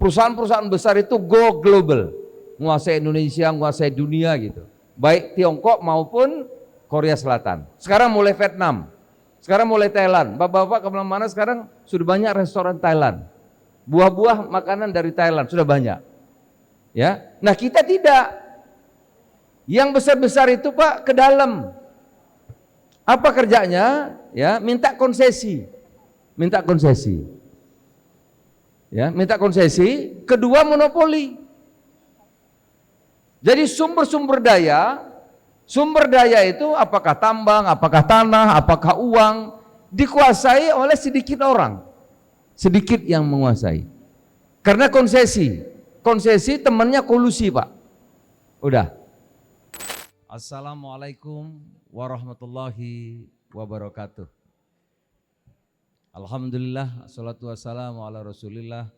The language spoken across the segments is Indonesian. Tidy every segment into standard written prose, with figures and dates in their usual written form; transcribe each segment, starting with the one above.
Perusahaan-perusahaan besar itu go global, menguasai Indonesia, menguasai dunia gitu. Baik Tiongkok maupun Korea Selatan. Sekarang mulai Vietnam, sekarang mulai Thailand. Bapak-bapak kemana-mana sekarang sudah banyak restoran Thailand. Buah-buah makanan dari Thailand sudah banyak. Ya, nah kita tidak. Yang besar-besar itu Pak ke dalam. Apa kerjanya? Ya, minta konsesi. Minta konsesi. Ya, minta konsesi. Kedua, monopoli. Jadi sumber-sumber daya itu apakah tambang, apakah tanah, apakah uang, dikuasai oleh sedikit orang. Sedikit yang menguasai. Karena konsesi temannya kolusi Pak. Udah. Assalamualaikum warahmatullahi wabarakatuh. Alhamdulillah, assalatu wassalamu ala rasulillah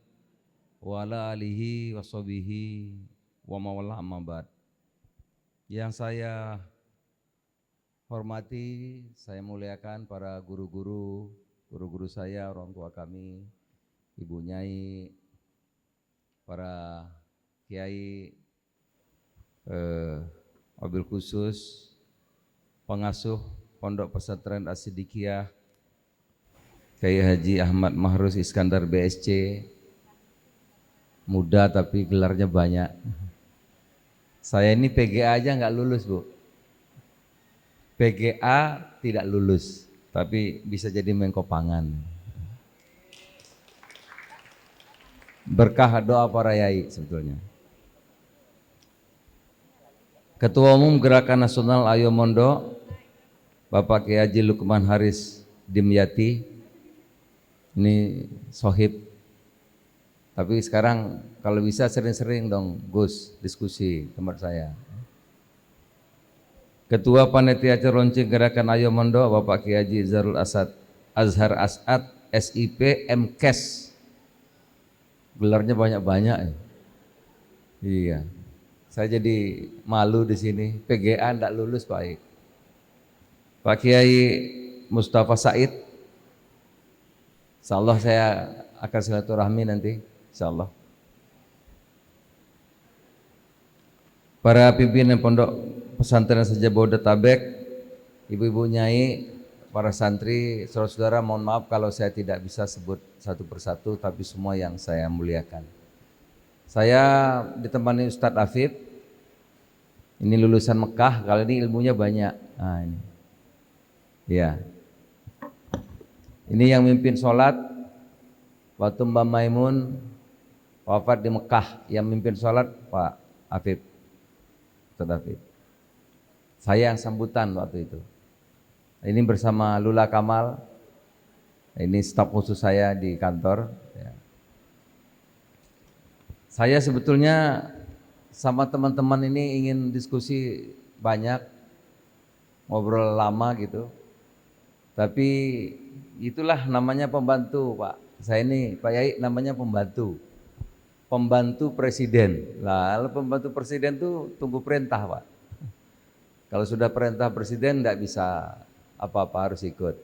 wa ala alihi wa sahbihi wa mawala amma ba'd. Yang saya hormati, saya muliakan para guru-guru saya, orang tua kami, Ibu Nyai, para kiai, wabil khusus pengasuh Pondok Pesantren As-Siddiqiyah Kiai Haji Ahmad Mahrus Iskandar BSC, muda tapi gelarnya banyak. Saya ini PGA aja nggak lulus Bu, PGA tidak lulus tapi bisa jadi Menko Pangan. Berkah doa para yai sebetulnya. Ketua Umum Gerakan Nasional Ayo Mondo, Bapak Kiai Haji Lukman Haris Dimyati, ini sohib. Tapi sekarang kalau bisa sering-sering dong Gus diskusi tempat saya. Ketua Panitia Launching Gerakan Ayo Mondo, Bapak Kiai Haji Zarul Azhar As'ad, SIP MKes. Gelarnya banyak-banyak ya. Iya. Saya jadi malu di sini. PGA enggak lulus Pak Kiai Mustafa Said. Insyaallah saya akan silaturahmi nanti, insyaallah. Para pimpinan Pondok Pesantren Sejabodetabek, ibu-ibu nyai, para santri, saudara-saudara, mohon maaf kalau saya tidak bisa sebut satu persatu, tapi semua yang saya muliakan. Saya ditemani Ustadz Afif. Ini lulusan Mekah, kali ini ilmunya banyak. Nah, ini. Ya. Ini yang mimpin sholat waktu Mbak Maimun wafat di Mekah, yang mimpin sholat Pak Afif, Ustadz Afif. Saya yang sambutan waktu itu. Ini bersama Lula Kamal. Ini staf khusus saya di kantor. Ya. Saya sebetulnya sama teman-teman ini ingin diskusi banyak, ngobrol lama gitu. Tapi itulah namanya pembantu Pak. Saya ini Pak Yai namanya pembantu. Pembantu presiden. Lah, pembantu presiden tuh tunggu perintah Pak. Kalau sudah perintah presiden enggak bisa apa-apa, harus ikut.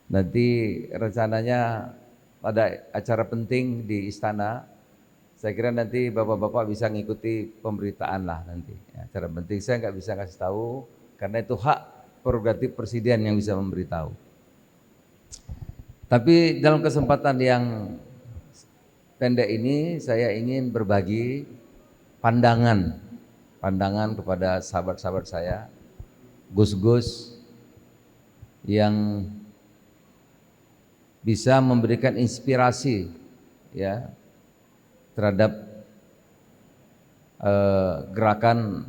Nanti rencananya pada acara penting di istana, saya kira nanti bapak-bapak bisa ngikuti pemberitaan lah nanti. Acara penting saya nggak bisa kasih tahu karena itu hak prerogatif presiden yang bisa memberitahu. Tapi dalam kesempatan yang pendek ini saya ingin berbagi pandangan kepada sahabat-sahabat saya, gus-gus yang bisa memberikan inspirasi ya terhadap gerakan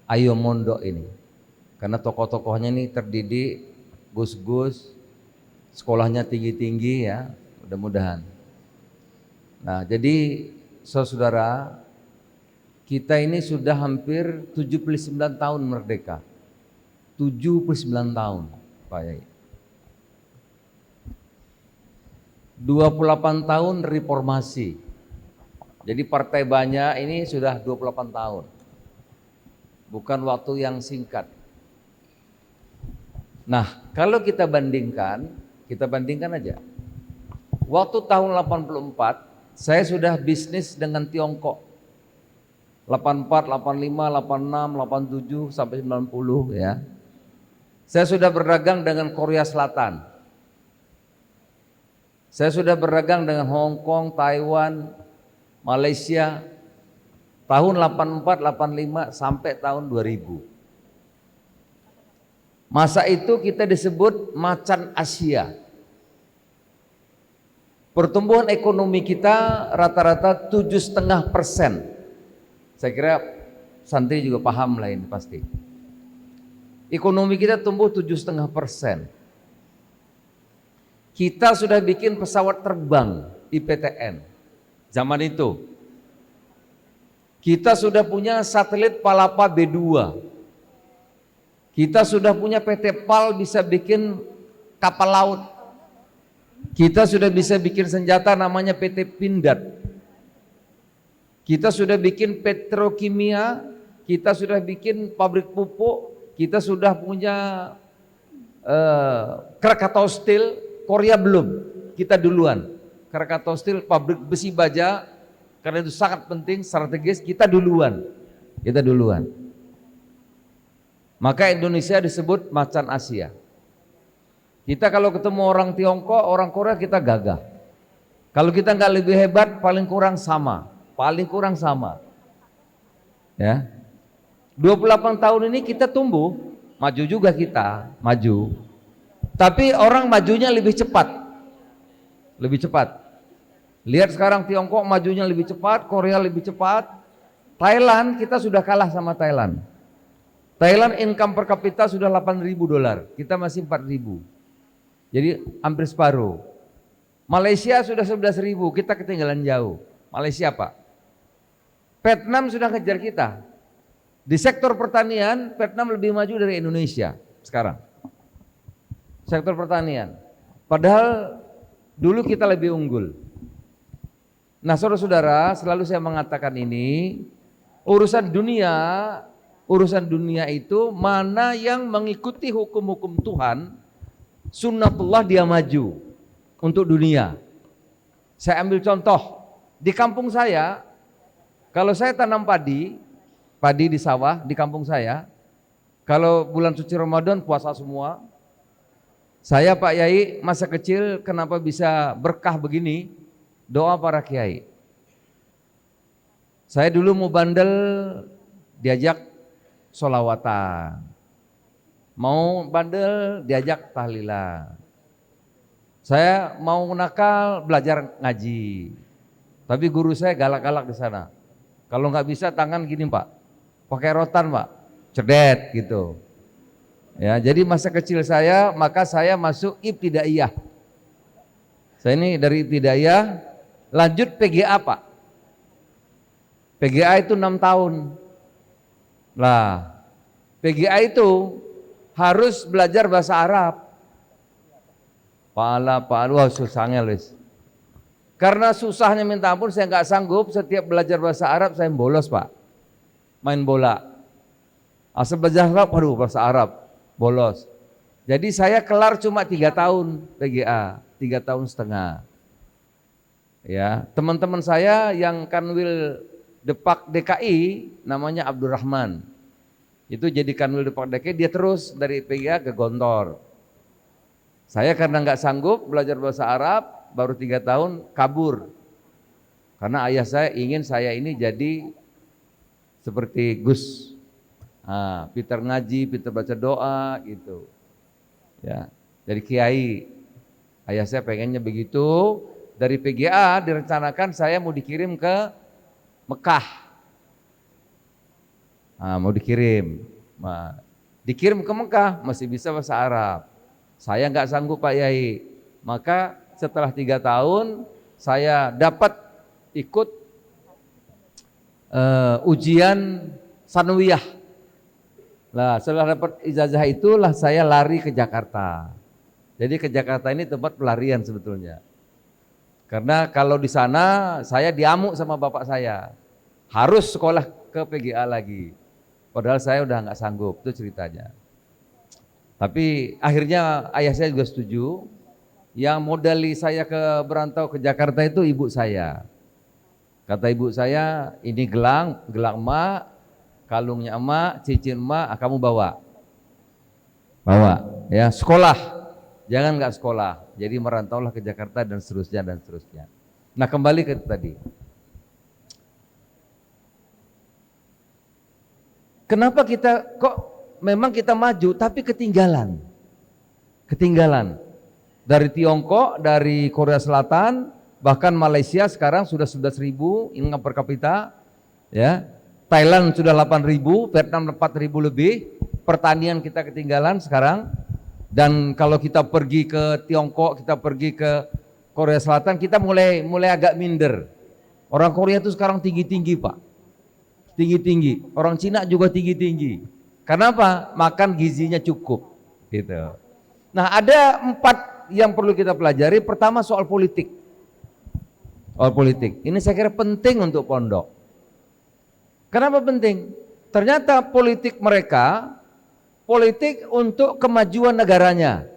Ayo Mondo ini. Karena tokoh-tokohnya ini terdidik, gus-gus, sekolahnya tinggi-tinggi ya, mudah-mudahan. Nah, jadi saudara, kita ini sudah hampir 79 tahun merdeka. 79 tahun, Pak Yai. 28 tahun reformasi. Jadi partai banyak ini sudah 28 tahun. Bukan waktu yang singkat. Nah, kalau kita bandingkan aja. Waktu tahun 84 Saya sudah bisnis dengan Tiongkok 84, 85, 86, 87 sampai 90 ya. Saya sudah berdagang dengan Korea Selatan. Saya sudah berdagang dengan Hong Kong, Taiwan, Malaysia tahun 84, 85 sampai tahun 2000. Masa itu kita disebut macan Asia. Pertumbuhan ekonomi kita rata-rata 7,5%. Saya kira santri juga paham lah ini pasti. Ekonomi kita tumbuh 7,5%. Kita sudah bikin pesawat terbang IPTN zaman itu. Kita sudah punya satelit Palapa B2. Kita sudah punya PT PAL bisa bikin kapal laut. Kita sudah bisa bikin senjata namanya PT Pindad. Kita sudah bikin petrokimia, kita sudah bikin pabrik pupuk, kita sudah punya Krakatau Steel. Korea belum, kita duluan. Krakatau Steel, pabrik besi baja, karena itu sangat penting, strategis, kita duluan. Kita duluan. Maka Indonesia disebut macan Asia. Kita kalau ketemu orang Tiongkok, orang Korea kita gagah. Kalau kita nggak lebih hebat, paling kurang sama. Paling kurang sama. Ya. 28 tahun ini kita tumbuh, maju juga kita, maju. Tapi orang majunya lebih cepat. Lebih cepat. Lihat sekarang Tiongkok majunya lebih cepat, Korea lebih cepat. Thailand kita sudah kalah sama Thailand. Thailand income per kapita sudah $8.000, kita masih 4.000. Jadi hampir separuh. Malaysia sudah 11.000, kita ketinggalan jauh. Malaysia Pak. Vietnam sudah kejar kita. Di sektor pertanian, Vietnam lebih maju dari Indonesia sekarang. Sektor pertanian. Padahal dulu kita lebih unggul. Nah saudara-saudara, selalu saya mengatakan ini, urusan dunia itu mana yang mengikuti hukum-hukum Tuhan, sunnatullah dia maju untuk dunia. Saya ambil contoh, di kampung saya, kalau saya tanam padi di sawah di kampung saya, kalau bulan suci Ramadan puasa semua. Saya Pak Yai masa kecil kenapa bisa berkah begini? Doa para kiai. Saya dulu mau bandel diajak sholawatan. Mau bandel diajak tahlilan. Saya mau nakal belajar ngaji. Tapi guru saya galak-galak di sana. Kalau nggak bisa tangan gini Pak, pakai rotan Pak, cedet gitu. Ya, jadi masa kecil saya, maka saya masuk ibtidaiyah. Saya ini dari ibtidaiyah, lanjut PGA Pak. PGA itu 6 tahun. Lah, PGA itu harus belajar bahasa Arab. Wah susahnya Luis. Karena susahnya minta ampun, saya nggak sanggup. Setiap belajar bahasa Arab saya bolos Pak. Main bola. Asal belajar Arab, aduh bahasa Arab. Bolos. Jadi saya kelar cuma 3 tahun PGA, 3 tahun setengah. Ya, teman-teman saya yang Kanwil Depak DKI namanya Abdurrahman. Itu jadi Kanwil Depak DKI, dia terus dari PGA ke Gontor. Saya karena nggak sanggup belajar bahasa Arab, baru 3 tahun kabur. Karena ayah saya ingin saya ini jadi seperti Gus. Peter ngaji, Peter baca doa gitu. Ya, dari kiai. Ayah saya pengennya begitu. Dari PGA direncanakan saya mau dikirim ke Mekah. Mau dikirim. Dikirim ke Mekah masih bisa bahasa Arab. Saya nggak sanggup Pak Yai. Maka setelah 3 tahun saya dapat ikut ujian sanawiyah. Nah, setelah dapat ijazah itulah saya lari ke Jakarta. Jadi ke Jakarta ini tempat pelarian sebetulnya. Karena kalau di sana saya diamuk sama bapak saya. Harus sekolah ke PGA lagi. Padahal saya udah nggak sanggup, itu ceritanya. Tapi akhirnya ayah saya juga setuju. Yang modali saya ke berantau ke Jakarta itu ibu saya. Kata ibu saya, ini gelang emak, kalungnya emak, cincin emak, kamu bawa. Ya, sekolah. Jangan nggak sekolah. Jadi merantaulah ke Jakarta dan seterusnya dan seterusnya. Nah, kembali ke tadi. Kenapa memang kita maju tapi ketinggalan. Ketinggalan. Dari Tiongkok, dari Korea Selatan, bahkan Malaysia sekarang sudah 11.000 income per kapita, ya. Thailand sudah 8.000, Vietnam 4.000 lebih. Pertanian kita ketinggalan sekarang. Dan kalau kita pergi ke Tiongkok, kita pergi ke Korea Selatan, kita mulai agak minder. Orang Korea itu sekarang tinggi-tinggi, Pak. Tinggi-tinggi. Orang Cina juga tinggi-tinggi. Karena apa? Makan gizinya cukup, gitu. Nah, ada 4 yang perlu kita pelajari. Pertama, soal politik. Soal politik. Ini saya kira penting untuk pondok. Kenapa penting? Ternyata politik mereka, politik untuk kemajuan negaranya.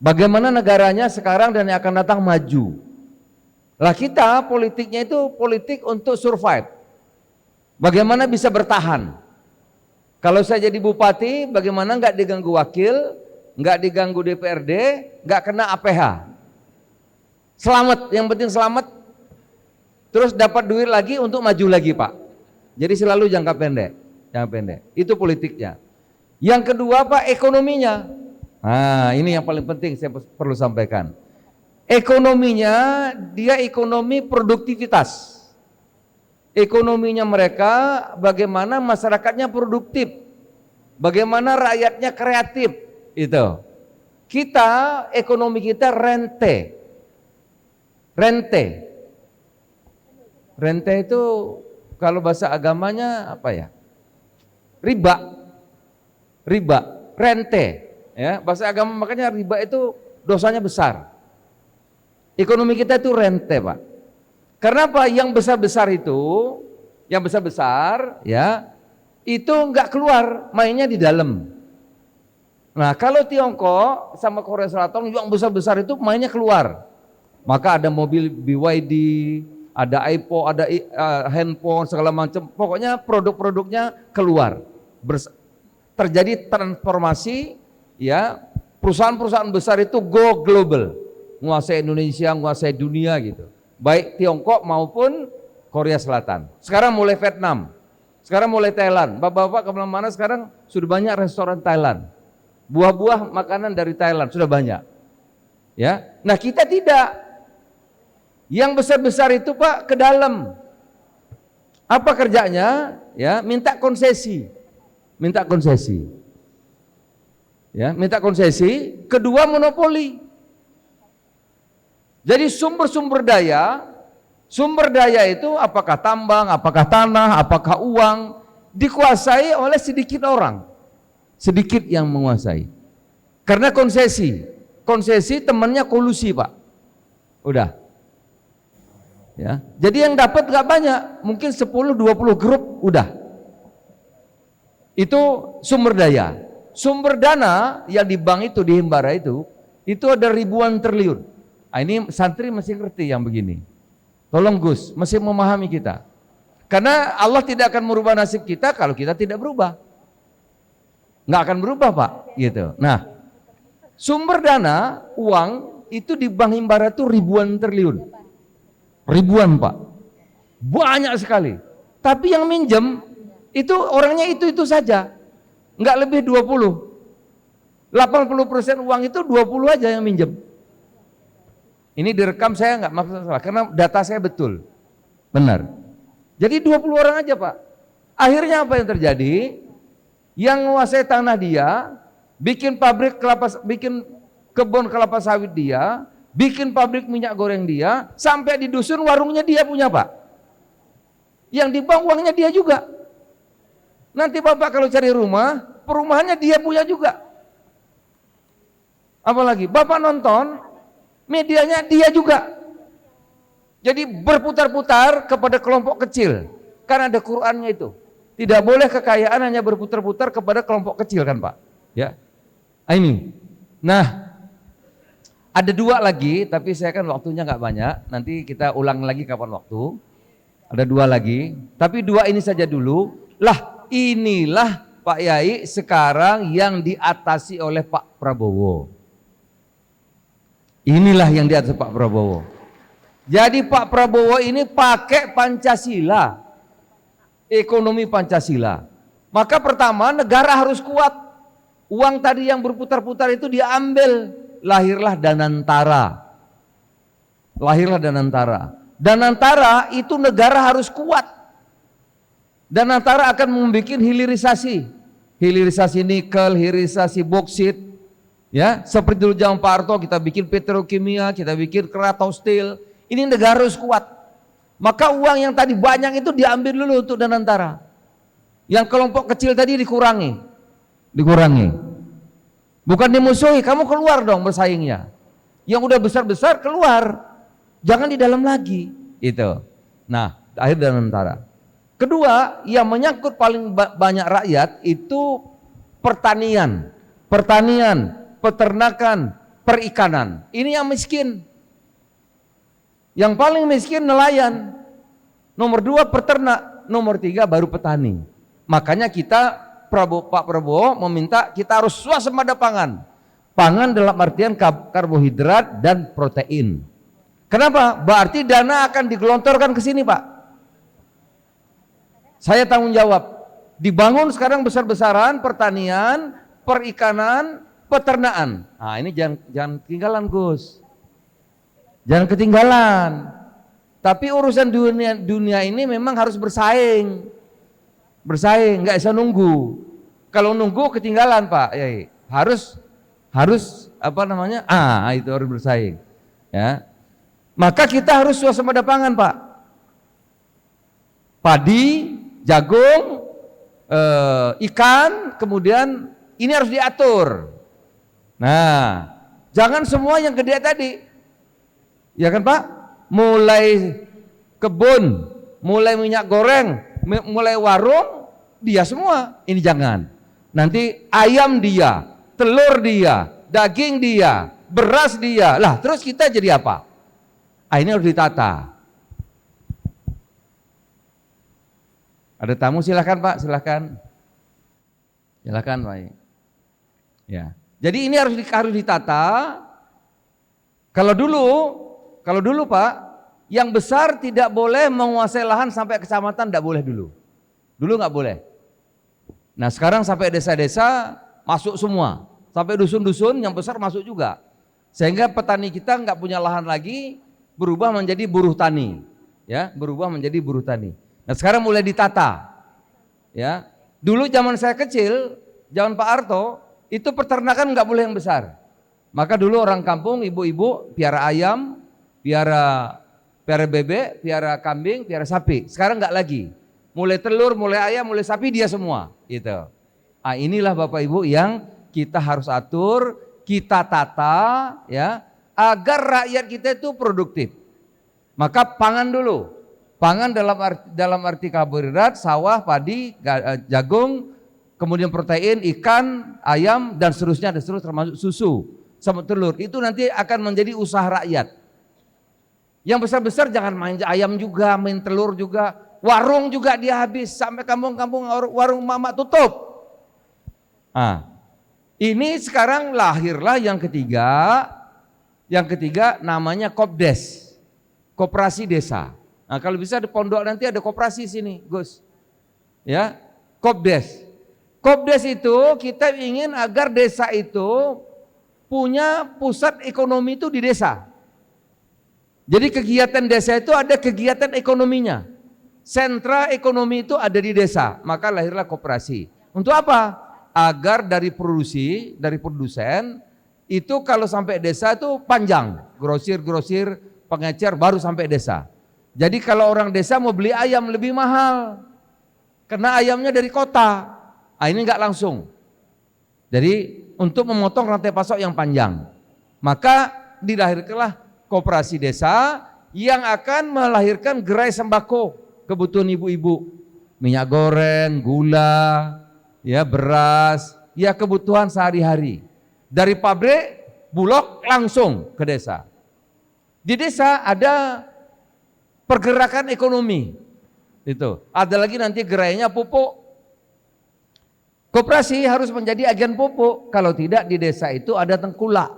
Bagaimana negaranya sekarang dan yang akan datang maju. Lah kita politiknya itu politik untuk survive. Bagaimana bisa bertahan. Kalau saya jadi bupati, bagaimana nggak diganggu wakil, nggak diganggu DPRD, nggak kena APH. Selamat, yang penting selamat. Terus dapat duit lagi untuk maju lagi, Pak. Jadi selalu jangka pendek. Itu politiknya. Yang kedua, Pak, ekonominya. Nah, ini yang paling penting saya perlu sampaikan. Ekonominya, dia ekonomi produktivitas. Ekonominya mereka, bagaimana masyarakatnya produktif, bagaimana rakyatnya kreatif, itu. Kita, ekonomi kita rente. Rente itu kalau bahasa agamanya apa ya? Riba, rente, ya. Bahasa agama makanya riba itu dosanya besar. Ekonomi kita itu rente, Pak. Karena apa? Yang besar-besar itu, ya, itu nggak keluar, mainnya di dalam. Nah, kalau Tiongkok sama Korea Selatan yang besar-besar itu mainnya keluar. Maka ada mobil BYD, ada iPhone, ada handphone segala macam. Pokoknya produk-produknya keluar. Terjadi transformasi, ya. Perusahaan-perusahaan besar itu go global, menguasai Indonesia, menguasai dunia gitu. Baik Tiongkok maupun Korea Selatan. Sekarang mulai Vietnam, sekarang mulai Thailand. Bapak-bapak kemana-mana sekarang sudah banyak restoran Thailand. Buah-buah makanan dari Thailand sudah banyak. Ya, nah kita tidak. Yang besar-besar itu, Pak, ke dalam. Apa kerjanya? Ya, minta konsesi. Ya, minta konsesi. Kedua, monopoli. Jadi sumber daya itu apakah tambang, apakah tanah, apakah uang, dikuasai oleh sedikit orang. Sedikit yang menguasai. Karena konsesi temannya kolusi, Pak. Udah. Ya, jadi yang dapat nggak banyak, mungkin 10-20 grup udah. Itu sumber daya. Sumber dana yang di bank itu, di Himbara itu ada ribuan triliun. Nah, ini santri masih ngerti yang begini. Tolong Gus, masih memahami kita. Karena Allah tidak akan merubah nasib kita kalau kita tidak berubah. Nggak akan berubah, Pak. Gitu. Nah, sumber dana, uang itu di bank Himbara itu ribuan triliun. Ribuan, Pak. Banyak sekali. Tapi yang minjem itu orangnya itu saja. Enggak lebih 20. 80% uang itu 20 aja yang minjem. Ini direkam, saya enggak maksud salah karena data saya betul. Benar. Jadi 20 orang aja, Pak. Akhirnya apa yang terjadi? Yang menguasai tanah dia, bikin kebun kelapa sawit dia, bikin pabrik minyak goreng dia, sampai di dusun warungnya dia punya, Pak. Yang di bank uangnya dia juga. Nanti Bapak kalau cari rumah, perumahannya dia punya juga. Apalagi Bapak nonton, medianya dia juga. Jadi berputar-putar kepada kelompok kecil. Karena ada Qur'annya itu. Tidak boleh kekayaan hanya berputar-putar kepada kelompok kecil kan, Pak? Ya. Ini. Nah, ada 2 lagi, tapi saya kan waktunya nggak banyak. Nanti kita ulang lagi kapan waktu. Ada 2 lagi, tapi 2 ini saja dulu. Lah, inilah Pak Yai sekarang yang diatasi oleh Pak Prabowo. Inilah yang diatasi Pak Prabowo. Jadi Pak Prabowo ini pakai Pancasila, ekonomi Pancasila. Maka pertama, negara harus kuat. Uang tadi yang berputar-putar itu diambil, lahirlah Danantara. Lahirlah Danantara. Danantara itu negara harus kuat. Danantara akan membuat hilirisasi nikel, hilirisasi boksit, ya seperti dulu zaman Pak Harto kita bikin petrokimia, kita bikin Krakatau Steel. Ini negara harus kuat. Maka uang yang tadi banyak itu diambil dulu untuk Danantara. Yang kelompok kecil tadi dikurangi. Bukan dimusuhi, kamu keluar dong bersaingnya. Yang udah besar-besar keluar, jangan di dalam lagi. Itu. Nah, akhir Danantara. Kedua, yang menyangkut paling banyak rakyat itu pertanian, peternakan, perikanan. Ini yang miskin. Yang paling miskin nelayan. Nomor 2 peternak, nomor 3 baru petani. Makanya Pak Prabowo meminta kita harus swasembada pangan. Pangan dalam artian karbohidrat dan protein. Kenapa? Berarti dana akan digelontorkan ke sini, Pak. Saya tanggung jawab. Dibangun sekarang besar-besaran pertanian, perikanan, peternakan. Nah, ini jangan ketinggalan, Gus. Jangan ketinggalan. Tapi urusan dunia ini memang harus bersaing. Nggak bisa nunggu. Kalau nunggu ketinggalan, Pak. Ya, harus itu harus bersaing. Ya. Maka kita harus swasembada pangan, Pak. Padi, jagung, ikan, kemudian ini harus diatur. Nah, jangan semua yang gede tadi. Ya kan, Pak? Mulai kebun, mulai minyak goreng, mulai warung, dia semua. Ini jangan. Nanti ayam dia, telur dia, daging dia, beras dia. Lah, terus kita jadi apa? Ini harus ditata. Ada tamu, silakan Pak, silakan. Silakan Pak. Ya. Jadi ini harus ditata. Kalau dulu Pak, yang besar tidak boleh menguasai lahan sampai kecamatan, tidak boleh dulu. Dulu nggak boleh. Nah sekarang sampai desa-desa masuk semua, sampai dusun-dusun yang besar masuk juga. Sehingga petani kita nggak punya lahan lagi, berubah menjadi buruh tani, ya, berubah menjadi buruh tani. Nah sekarang mulai ditata, ya. Dulu zaman saya kecil, zaman Pak Harto, itu peternakan nggak boleh yang besar. Maka dulu orang kampung, ibu-ibu piara ayam, piara bebek, piara kambing, piara sapi. Sekarang nggak lagi. Mulai telur, mulai ayam, mulai sapi dia semua. Gitu. Nah, inilah Bapak Ibu yang kita harus atur, kita tata, ya, agar rakyat kita itu produktif. Maka pangan dulu. Pangan dalam arti karbohidrat, sawah, padi, jagung, kemudian protein, ikan, ayam, dan seterusnya termasuk susu, sama telur. Itu nanti akan menjadi usaha rakyat. Yang besar-besar jangan main ayam juga, main telur juga. Warung juga dia habis, sampai kampung-kampung warung mama tutup. Nah, ini sekarang lahirlah yang ketiga namanya Kopdes, Koperasi Desa. Nah kalau bisa di pondok nanti ada koperasi sini, Gus. Ya, Kopdes. Kopdes itu kita ingin agar desa itu punya pusat ekonomi itu di desa. Jadi kegiatan desa itu ada kegiatan ekonominya. Sentra ekonomi itu ada di desa, maka lahirlah koperasi. Untuk apa? Agar dari produsen itu kalau sampai desa itu panjang, grosir, pengecer baru sampai desa. Jadi kalau orang desa mau beli ayam lebih mahal, karena ayamnya dari kota. Nah, ini enggak langsung. Jadi untuk memotong rantai pasok yang panjang, maka dilahirkanlah koperasi desa yang akan melahirkan gerai sembako. Kebutuhan ibu-ibu, minyak goreng, gula, ya beras, ya kebutuhan sehari-hari. Dari pabrik, Bulog langsung ke desa. Di desa ada pergerakan ekonomi. Itu. Ada lagi nanti gerainya pupuk. Koperasi harus menjadi agen pupuk. Kalau tidak di desa itu ada tengkulak.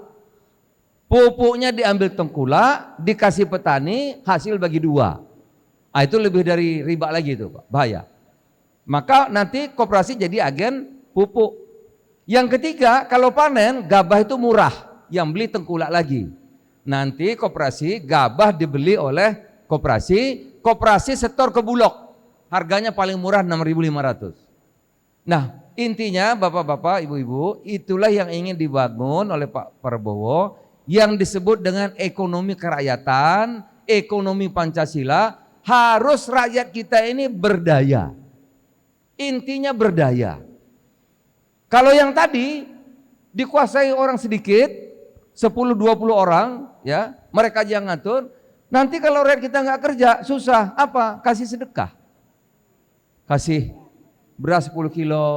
Pupuknya diambil tengkulak, dikasih petani, hasil bagi dua. Nah, itu lebih dari riba lagi itu, Pak. Bahaya. Maka nanti koperasi jadi agen pupuk. Yang ketiga, kalau panen gabah itu murah, yang beli tengkulak lagi. Nanti koperasi gabah dibeli oleh koperasi setor ke Bulog. Harganya paling murah 6.500. Nah, intinya Bapak-bapak, Ibu-ibu, itulah yang ingin dibangun oleh Pak Prabowo yang disebut dengan ekonomi kerakyatan, ekonomi Pancasila. Harus rakyat kita ini berdaya. Intinya berdaya. Kalau yang tadi dikuasai orang sedikit, 10-20 orang, ya, mereka aja yang ngatur. Nanti kalau rakyat kita nggak kerja, susah. Apa? Kasih sedekah. Kasih beras 10 kilo,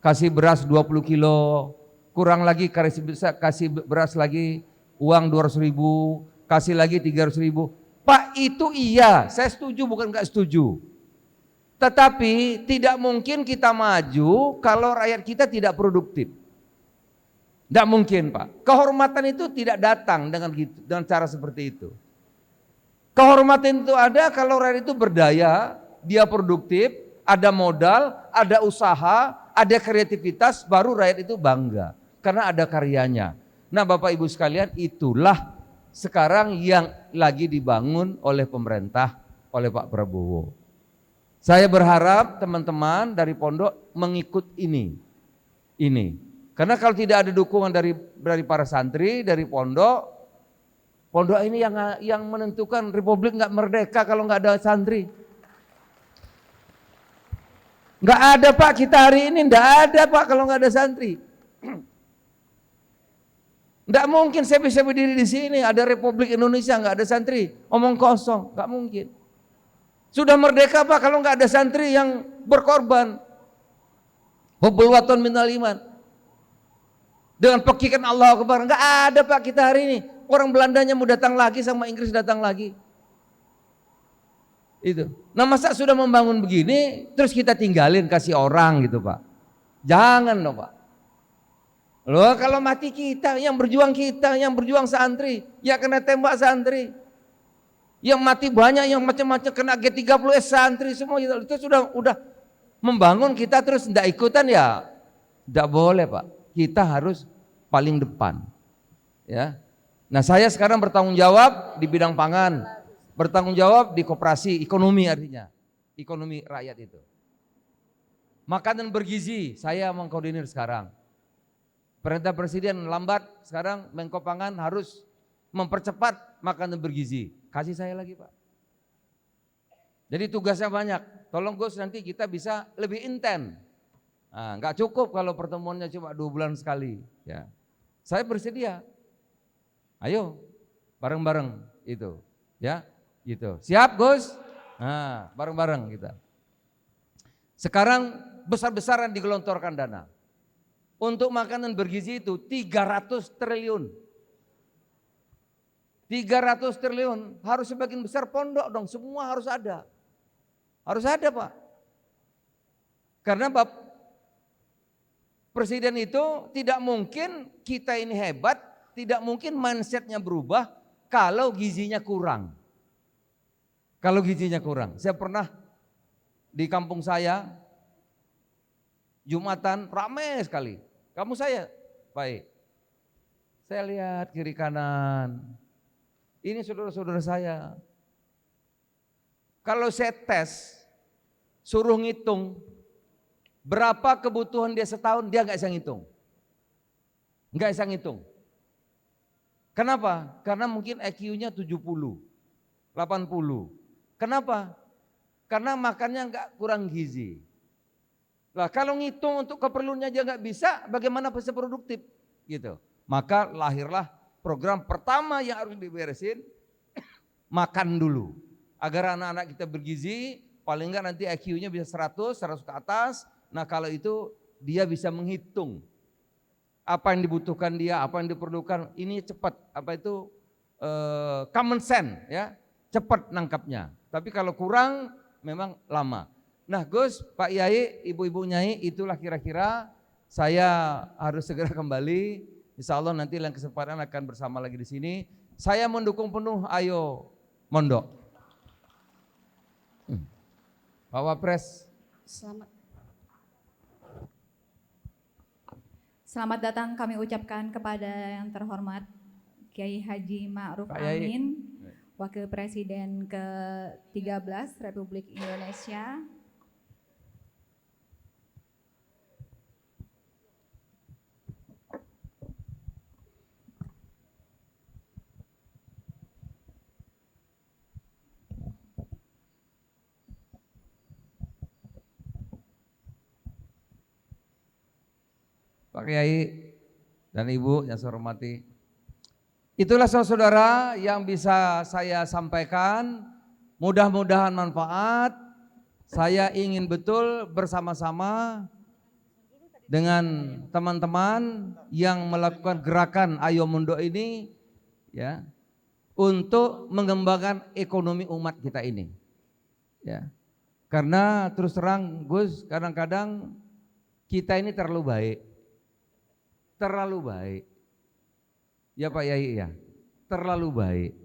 kasih beras 20 kilo, kurang lagi kasih beras lagi, uang 200.000, kasih lagi 300.000. Pak, itu iya, saya setuju, bukan nggak setuju. Tetapi tidak mungkin kita maju kalau rakyat kita tidak produktif. Tidak mungkin, Pak. Kehormatan itu tidak datang dengan cara seperti itu. Kehormatan itu ada kalau rakyat itu berdaya, dia produktif, ada modal, ada usaha, ada kreativitas, baru rakyat itu bangga karena ada karyanya. Nah, Bapak Ibu sekalian, itulah sekarang yang lagi dibangun oleh pemerintah, oleh Pak Prabowo. Saya berharap teman-teman dari pondok mengikut ini. Karena kalau tidak ada dukungan dari para santri, dari pondok ini yang menentukan republik nggak merdeka kalau nggak ada santri. Nggak ada, Pak, kita hari ini nggak ada, Pak, kalau nggak ada santri. Nggak mungkin saya bisa berdiri di sini ada Republik Indonesia nggak ada santri, omong kosong, nggak mungkin. Sudah merdeka, Pak, kalau nggak ada santri yang berkorban. Hubbul waton minal iman. Dengan pekikan Allah Akbar, nggak ada, Pak, kita hari ini. Orang Belandanya mau datang lagi, sama Inggris datang lagi. Itu. Nah, masa sudah membangun begini terus kita tinggalin kasih orang gitu, Pak? Jangan dong, Pak. Loh, kalau mati kita, yang berjuang santri, ya kena tembak santri. Yang mati banyak, yang macam-macam kena G30S santri semua itu udah membangun, kita terus tidak ikutan, ya tidak boleh, Pak. Kita harus paling depan. Ya. Nah, saya sekarang bertanggung jawab di bidang pangan, bertanggung jawab di koperasi, ekonomi artinya, ekonomi rakyat itu. Makanan bergizi, saya mengkoordinir sekarang. Perintah Presiden lambat, sekarang Menko Pangan harus mempercepat makanan bergizi. Kasih saya lagi, Pak. Jadi tugasnya banyak. Tolong Gus, nanti kita bisa lebih intens. Nah, nggak cukup kalau pertemuannya cuma 2 bulan sekali. Ya, saya bersedia. Ayo, bareng-bareng itu. Ya, gitu. Siap, Gus? Nah, bareng-bareng kita. Sekarang besar-besaran digelontorkan dana. Untuk makanan bergizi itu 300 triliun. 300 triliun, harus sebagian besar pondok dong, semua harus ada. Harus ada, Pak. Karena Presiden itu tidak mungkin kita ini hebat, tidak mungkin mindsetnya berubah kalau gizinya kurang. Kalau gizinya kurang. Saya pernah di kampung saya, Jumatan ramai sekali. Kamu saya, baik. Saya lihat kiri kanan. Ini saudara-saudara saya. Kalau saya tes, suruh ngitung berapa kebutuhan dia setahun, dia nggak bisa ngitung. Nggak bisa ngitung. Kenapa? Karena mungkin IQ-nya 70, 80. Kenapa? Karena makannya nggak kurang gizi. Lah, kalau ngitung untuk keperluannya aja nggak bisa, bagaimana bisa produktif? Gitu. Maka lahirlah program pertama yang harus diberesin, makan dulu. Agar anak-anak kita bergizi, paling nggak nanti IQ-nya bisa 100 ke atas. Nah, kalau itu dia bisa menghitung apa yang dibutuhkan dia, apa yang diperlukan. Ini cepat, apa itu common sense, ya, cepat nangkapnya. Tapi kalau kurang, memang lama. Nah Gus, Pak Yai, Ibu-ibu Nyai, itulah kira-kira saya harus segera kembali. Insya Allah nanti lain kesempatan akan bersama lagi di sini. Saya mendukung penuh, ayo mondok. Pak Wapres. Selamat datang kami ucapkan kepada yang terhormat Kiai Haji Ma'ruf Amin, Wakil Presiden ke-13 Republik Indonesia. Pak Kiai dan Ibu yang saya hormati. Itulah saudara yang bisa saya sampaikan. Mudah-mudahan manfaat. Saya ingin betul bersama-sama dengan teman-teman yang melakukan gerakan Ayo Mondok ini ya, untuk mengembangkan ekonomi umat kita ini. Ya. Karena terus terang Gus, kadang-kadang kita ini terlalu baik. Terlalu baik. Ya Pak Yai ya, terlalu baik.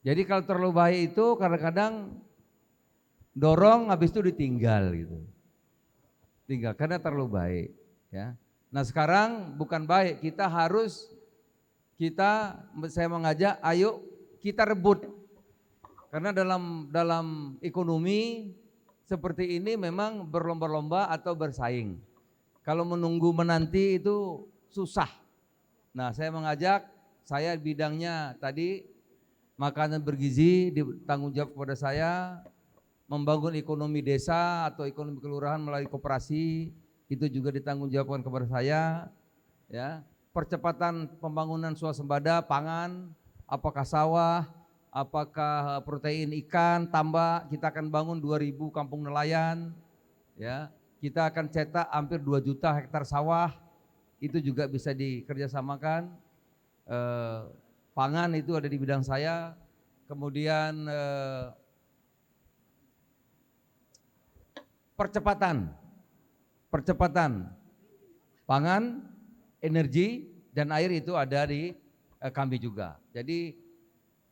Jadi kalau terlalu baik itu kadang-kadang dorong habis itu ditinggal gitu. Tinggal karena terlalu baik ya. Nah sekarang bukan baik, saya mengajak ayo kita rebut. Karena dalam ekonomi seperti ini memang berlomba-lomba atau bersaing. Kalau menunggu menanti itu susah. Nah saya mengajak, saya bidangnya tadi makanan bergizi ditanggung jawab kepada saya, membangun ekonomi desa atau ekonomi kelurahan melalui koperasi itu juga ditanggung jawabkan kepada saya. Ya, percepatan pembangunan swasembada pangan, apakah sawah, apakah protein ikan, tambak, kita akan bangun 2.000 kampung nelayan. Ya. Kita akan cetak hampir 2 juta hektar sawah, itu juga bisa dikerjasamakan. Pangan itu ada di bidang saya. Kemudian percepatan pangan, energi dan air itu ada di kami juga. Jadi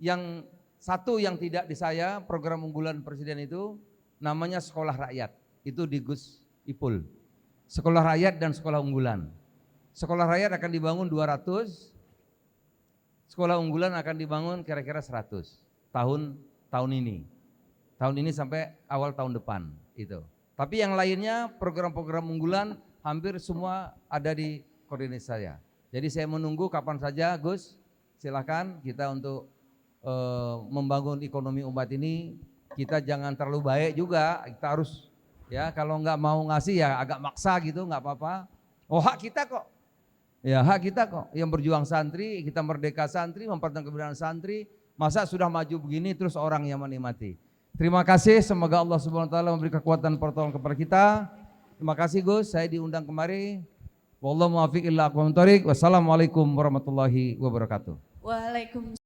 yang satu yang tidak di saya, program unggulan Presiden itu namanya sekolah rakyat, itu di Gus Ipul, sekolah rakyat dan sekolah unggulan. Sekolah rakyat akan dibangun 200, sekolah unggulan akan dibangun kira-kira 100 tahun ini sampai awal tahun depan itu. Tapi yang lainnya program-program unggulan hampir semua ada di koordinasi saya. Jadi saya menunggu kapan saja Gus, silakan kita untuk membangun ekonomi umat ini. Kita jangan terlalu baik juga, kita harus ya, kalau nggak mau ngasih ya agak maksa gitu, nggak apa-apa. Oh hak kita kok, ya hak kita kok. Yang berjuang santri, kita merdeka santri, mempertahankan kebenaran santri. Masa sudah maju begini terus orang yang menikmati. Terima kasih, semoga Allah Subhanahu Wa Taala memberi kekuatan pertolongan kepada kita. Terima kasih Gus, saya diundang kemari. Wallahu muwaffiq ila aqwamit thoriq. Wassalamualaikum warahmatullahi wabarakatuh. Waalaikumsalam.